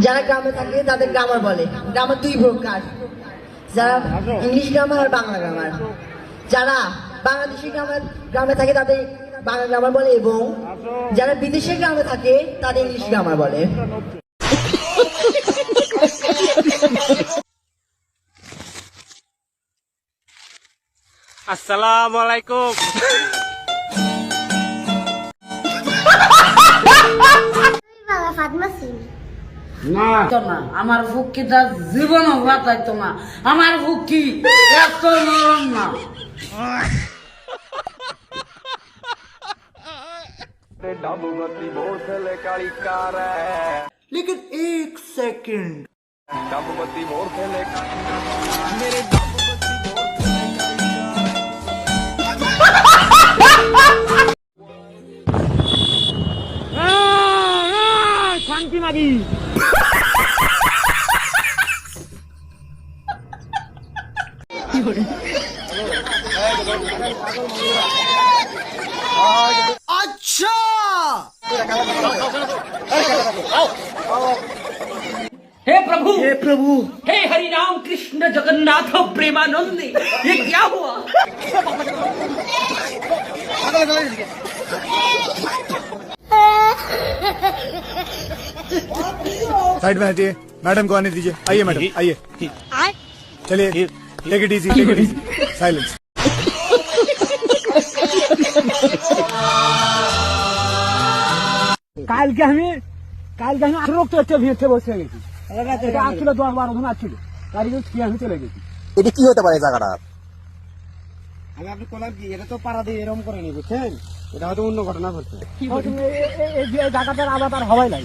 যারা গ্রামে থাকে তাদের গ্রামার বলে। গ্রামার দুই প্রকার, যারা ইংলিশ গ্রামার আর বাংলা গ্রামার। যারা বাংলাদেশি গ্রামে থাকে তাদের বাংলা গ্রামার বলে, এবং যারা বিদেশের গ্রামে থাকে তাদের ইংলিশ গ্রামার বলে। আসসালামু আলাইকুম। না না, আমার ফুকিটা জীবনও বাঁচাইতো না। আমার ফুকি এত নরম না। लेकिन एक सेकंड শান্তি মাগি। अच्छा हे प्रभु, हे प्रभु, हे हरि राम कृष्ण जगन्नाथ प्रेमानंद, ये क्या हुआ? साइड में हटिए, मैडम को आने दीजिए। आइए मैडम, आइए। चलिए, टेक इट इजी, साइलेंस। কালকে আমি রক্ত হচ্ছে ভিড়তে বসে গেছি। আসছিল 10-12 জন আসছিল, গাড়ি আমি চলে গেছি। এটা কি হতে পারে জায়গাটা? আমি আপনি বললাম কি, এটা তো পাড়া দিয়ে এরকম করে নি, বুঝছেন? এটা হয়তো অন্য ঘটনা ঘটছে। এই জায়গাটার আবার আর হওয়াই নাই,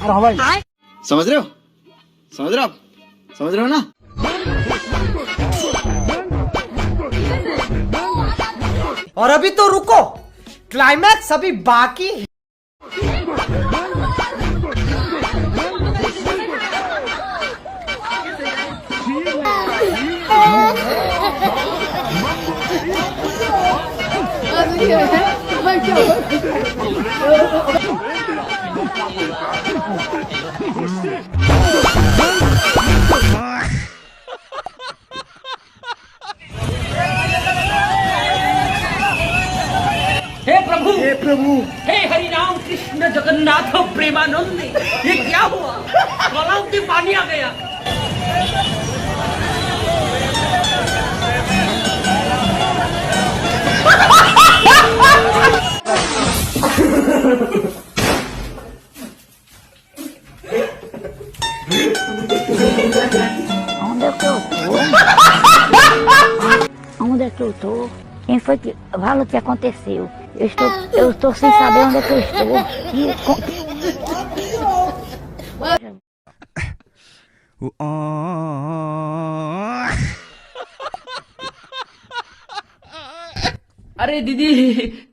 আর হওয়াই নাই। समझ रहे हो आप समझ रहे हो ना? और अभी तो रुको, क्लाइमैक्स अभी बाकी है। हे प्रभु, हे प्रभु, हे हरि राम कृष्ण जगन्नाथ प्रेमानंद, ये क्या हुआ? गलाव में पानी आ गया। Onde é que eu tô? Quem foi que... Fala o que aconteceu. Eu estou sem saber onde é que eu estou. আরে দিদি,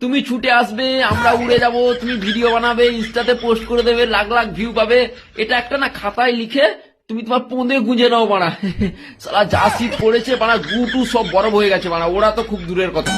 তুমি ছুটে আসবে, আমরা উড়ে যাব, তুমি ভিডিও বানাবে, ইনস্টাতে পোস্ট করে দেবে, লাখ লাখ ভিউ পাবে। এটা একটা না খাতায় লিখে তুমি তোমার পোঁদে গুঁজে নাও বানা। সালা যা শীত পড়েছে বানা, গু টু সব বরফ হয়ে গেছে বানা, ওরা তো খুব দূরের কথা।